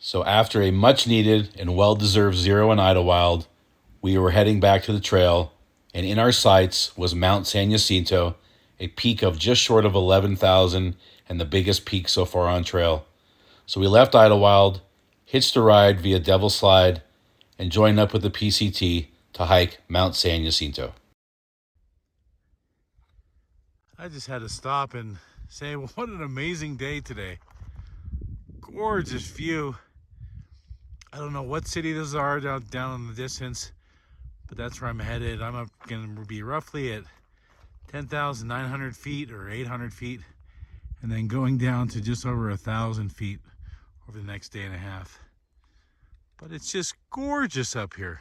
So after a much needed and well-deserved zero in Idyllwild, we were heading back to the trail, and in our sights was Mount San Jacinto, a peak of just short of 11,000 and the biggest peak so far on trail. So we left Idyllwild, hitched a ride via Devil Slide, and joined up with the PCT to hike Mount San Jacinto. I just had to stop and say, well, what an amazing day today. Gorgeous view. I don't know what city those are down in the distance, but that's where I'm headed. I'm going to be roughly at 10,900 feet or 800 feet, and then going down to just over 1,000 feet over the next day and a half. But it's just gorgeous up here.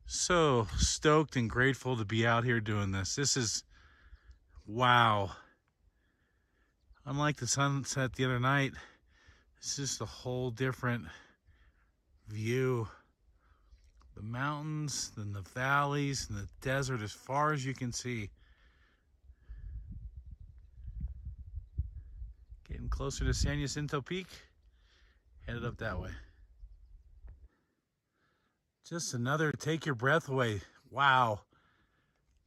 So stoked and grateful to be out here doing this. This is, wow. Unlike the sunset the other night, it's just a whole different view. The mountains, then the valleys, and the desert as far as you can see. Getting closer to San Jacinto Peak, headed up that way. Just another take your breath away. Wow.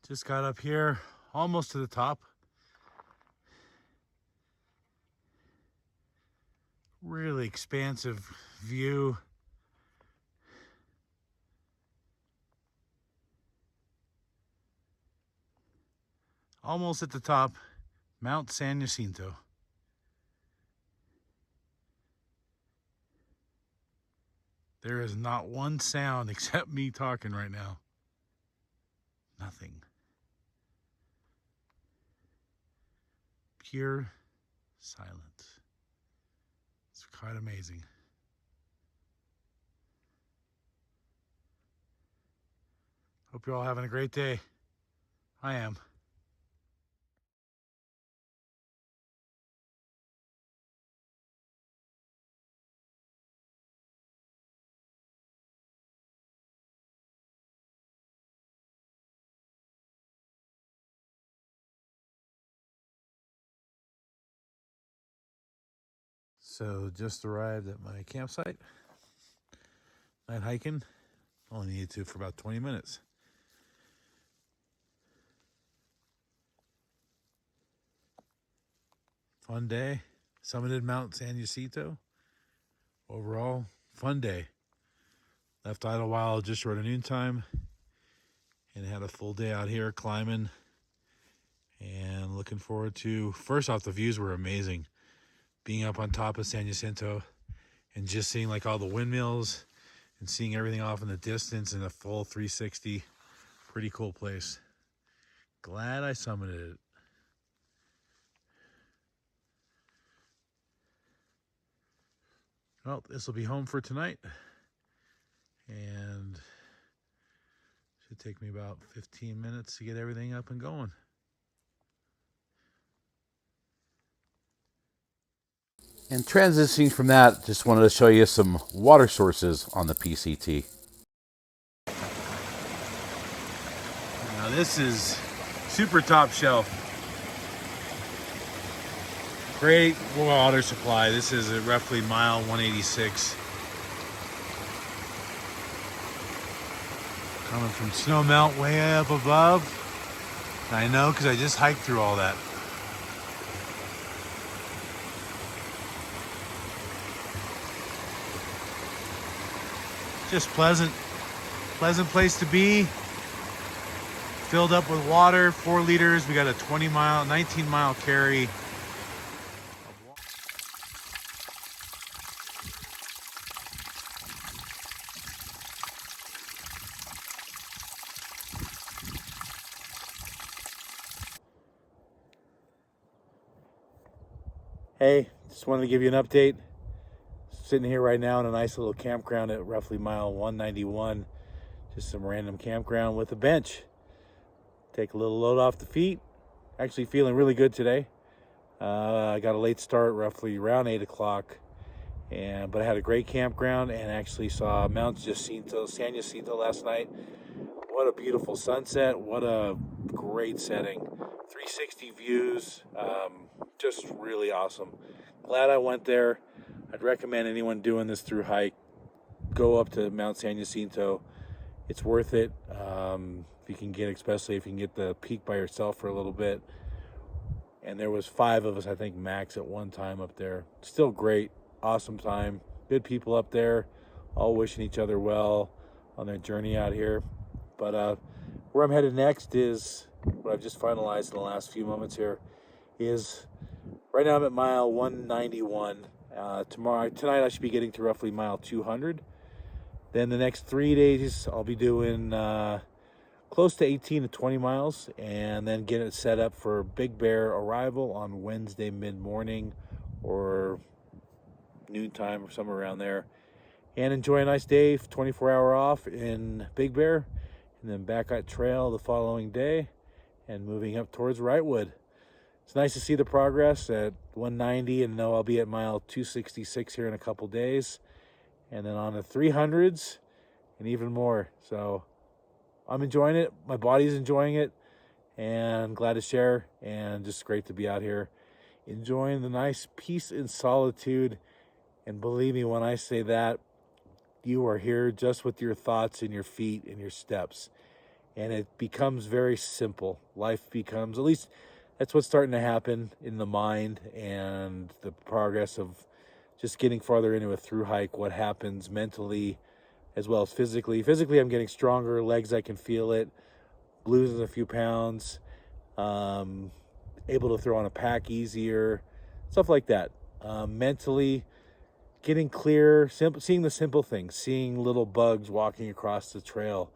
Just got up here, almost to the top. Really expansive view. Almost at the top, Mount San Jacinto. There is not one sound except me talking right now. Nothing. Pure silence. It's quite amazing. Hope you're all having a great day. I am. So just arrived at my campsite. Night hiking. Only needed to for about 20 minutes. Fun day. Summited Mount San Jacinto. Overall, fun day. Left Idyllwild just short of noontime and had a full day out here climbing and looking forward to, first off, the views were amazing. Being up on top of San Jacinto and just seeing like all the windmills and seeing everything off in the distance in a full 360. Pretty cool place. Glad I summited it. Well, this will be home for tonight, and should take me about 15 minutes to get everything up and going. And transitioning from that, just wanted to show you some water sources on the PCT. Now this is super top shelf. Great water supply. This is at roughly mile 186. Coming from snow melt way up above. I know because I just hiked through all that. Just pleasant place to be. Filled up with water, 4 liters. We got a 19 mile carry. Hey, just wanted to give you an update. Sitting here right now in a nice little campground at roughly mile 191. Just some random campground with a bench. Take a little load off the feet. Actually feeling really good today. I got a late start, roughly around 8 o'clock. But I had a great campground and actually saw Mount San Jacinto last night. What a beautiful sunset. What a great setting. 360 views. just really awesome. Glad I went there. I'd recommend anyone doing this Thru-Hike, go up to Mount San Jacinto. It's worth it. If you can get, especially if you can get the peak by yourself for a little bit. And there was 5 of us, I think, max at one time up there. Still great, awesome time. Good people up there, all wishing each other well on their journey out here. But where I'm headed next is what I've just finalized in the last few moments here. Is right now I'm at mile 191. Tonight I should be getting to roughly mile 200. Then the next 3 days I'll be doing close to 18 to 20 miles, and then get it set up for Big Bear arrival on Wednesday mid-morning or noontime or somewhere around there, and enjoy a nice day, 24-hour off in Big Bear, and then back at trail the following day and moving up towards Wrightwood. It's nice to see the progress at 190, and know I'll be at mile 266 here in a couple days, and then on the 300s and even more. So I'm enjoying it. My body's enjoying it, and glad to share, and just great to be out here enjoying the nice peace and solitude. And believe me when I say that, you are here just with your thoughts and your feet and your steps. And it becomes very simple. Life becomes, at least that's what's starting to happen in the mind, and the progress of just getting farther into a Thru-Hike, what happens mentally as well as physically. Physically, I'm getting stronger. Legs, I can feel it. Losing a few pounds. Able to throw on a pack easier. Stuff like that. Mentally, getting clear. Seeing the simple things. Seeing little bugs walking across the trail.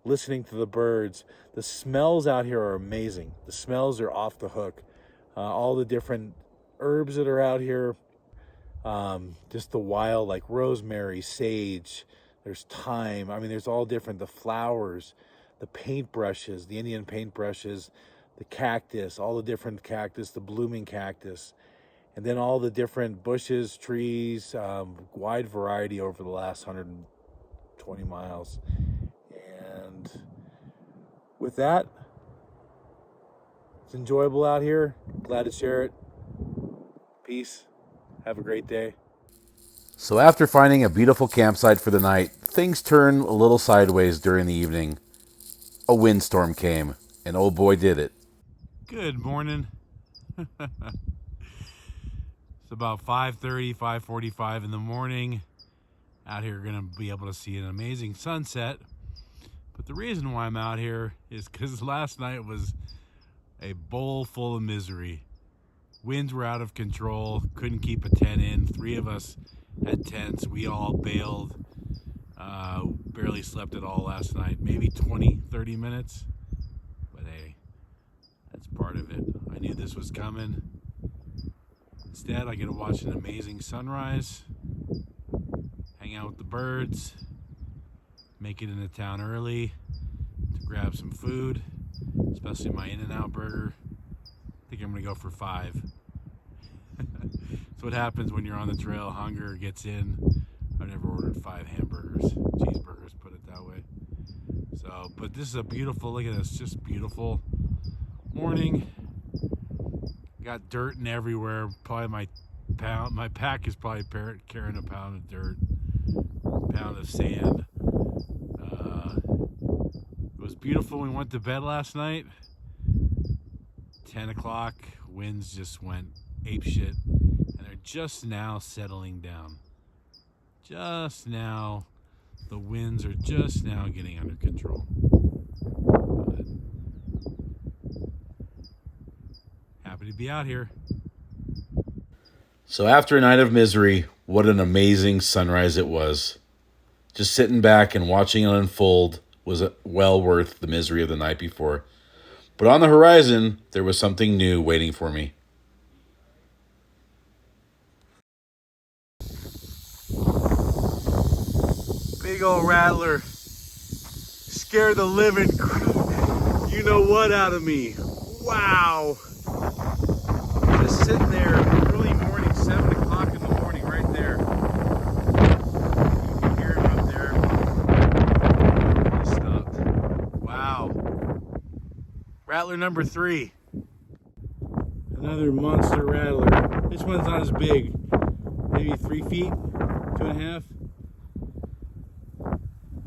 Listening to the birds. The smells out here are amazing. The smells are off the hook. All the different herbs that are out here. Just the wild, like rosemary, sage. There's thyme. I mean, there's all different. The flowers, the paintbrushes, the Indian paintbrushes, the cactus, all the different cactus, the blooming cactus, and then all the different bushes, trees, wide variety over the last 120 miles. And with that, it's enjoyable out here. Glad to share it. Peace. Have a great day. So after finding a beautiful campsite for the night, things turned a little sideways during the evening. A windstorm came, and oh boy did it. Good morning. It's about 5:30, 5:45 in the morning. Out here, gonna be able to see an amazing sunset. But the reason why I'm out here is because last night was a bowl full of misery. Winds were out of control, couldn't keep a tent in. 3 of us had tents, we all bailed. Barely slept at all last night, maybe 20, 30 minutes. But hey, that's part of it. I knew this was coming. Instead, I get to watch an amazing sunrise, hang out with the birds, make it into town early to grab some food, especially my In-N-Out burger. I think I'm gonna go for 5. That's what happens when you're on the trail. Hunger gets in. I've never ordered 5 hamburgers, cheeseburgers, put it that way. So, but this is a beautiful, look at this, just beautiful morning. Got dirt and everywhere. Probably my pack is probably carrying a pound of dirt, pound of sand. It was beautiful when we went to bed last night. 10 o'clock, winds just went apeshit, and they're just now settling down. Just now, the winds are just now getting under control. But happy to be out here. So after a night of misery, what an amazing sunrise it was. Just sitting back and watching it unfold was well worth the misery of the night before. But on the horizon, there was something new waiting for me. Big old rattler scared the living you know what out of me. Wow. Just sitting there early morning, 7 o'clock in the morning, right there. You can hear him up there. He stopped. Wow. Rattler number 3. And then Another monster rattler. This one's not as big. Maybe 3 feet, 2.5.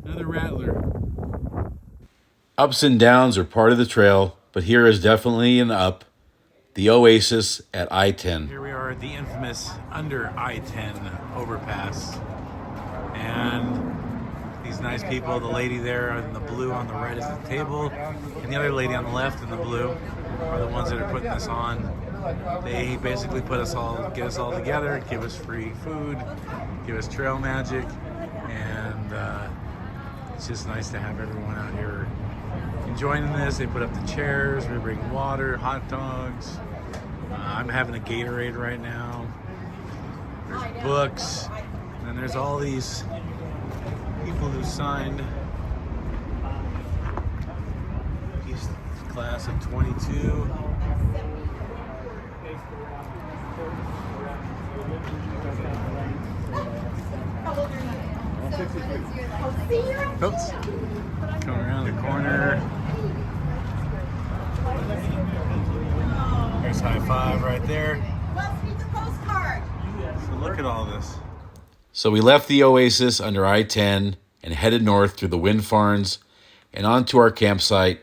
Another rattler. Ups and downs are part of the trail, but here is definitely an up. The Oasis at I-10. Here we are at the infamous under I-10 overpass. And these nice people, the lady there in the blue on the right is the table, and the other lady on the left in the blue are the ones that are putting this on. They basically get us all together, give us free food, give us trail magic, and it's just nice to have everyone out here enjoying this. They put up the chairs, we bring water, hot dogs. I'm having a Gatorade right now. There's books, and there's all these people who signed. He's class of 22. Oops. Coming around the corner. There's high five right there. Let's read the postcard. So look at all this. So we left the Oasis under I-10 and headed north through the wind farms and onto our campsite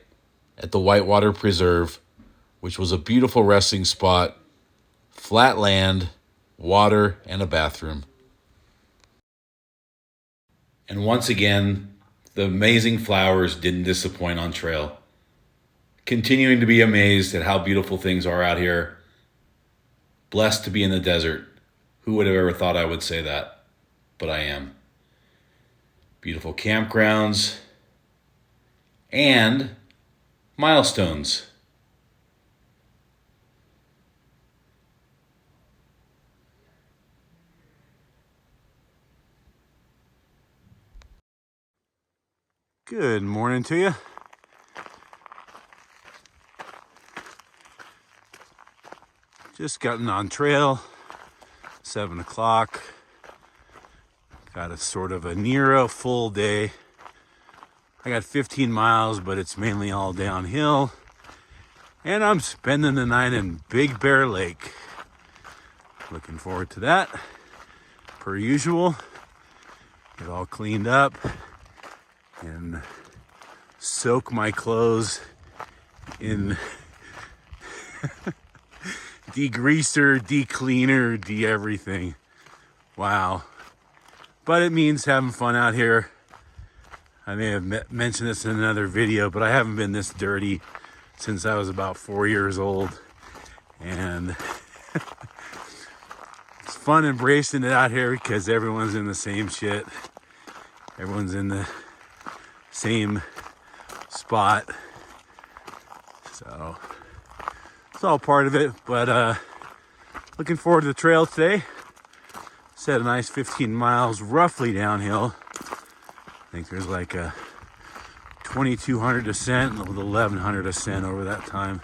at the Whitewater Preserve, which was a beautiful resting spot, flat land, water, and a bathroom. And once again, the amazing flowers didn't disappoint on trail. Continuing to be amazed at how beautiful things are out here. Blessed to be in the desert. Who would have ever thought I would say that? But I am. Beautiful campgrounds and milestones. Good morning to you. Just gotten on trail, 7 o'clock. Got a sort of a near a full day. I got 15 miles, but it's mainly all downhill. And I'm spending the night in Big Bear Lake. Looking forward to that, per usual. Get all cleaned up and soak my clothes in degreaser, de-cleaner, de-everything. Wow. But it means having fun out here. I may have mentioned this in another video, but I haven't been this dirty since I was about 4 years old. And it's fun embracing it out here because everyone's in the same shit. Everyone's in the same spot. So it's all part of it, but looking forward to the trail today. Set a nice 15 miles roughly downhill. I think there's like a 2,200 descent with 1,100 ascent over that time.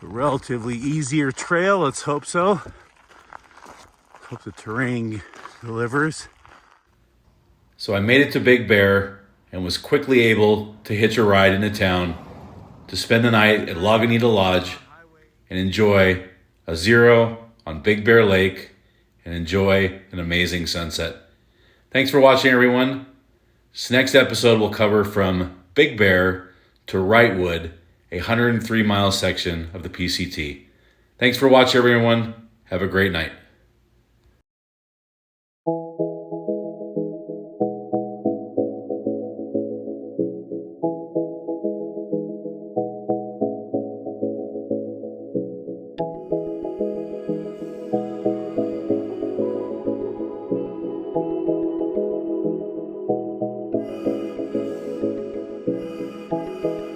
So relatively easier trail, let's hope so. Hope the terrain delivers. So I made it to Big Bear and was quickly able to hitch a ride into town to spend the night at Lagunitas Lodge and enjoy a zero on Big Bear Lake and enjoy an amazing sunset. Thanks for watching, everyone. This next episode will cover from Big Bear to Wrightwood, a 103-mile section of the PCT. Thanks for watching, everyone. Have a great night.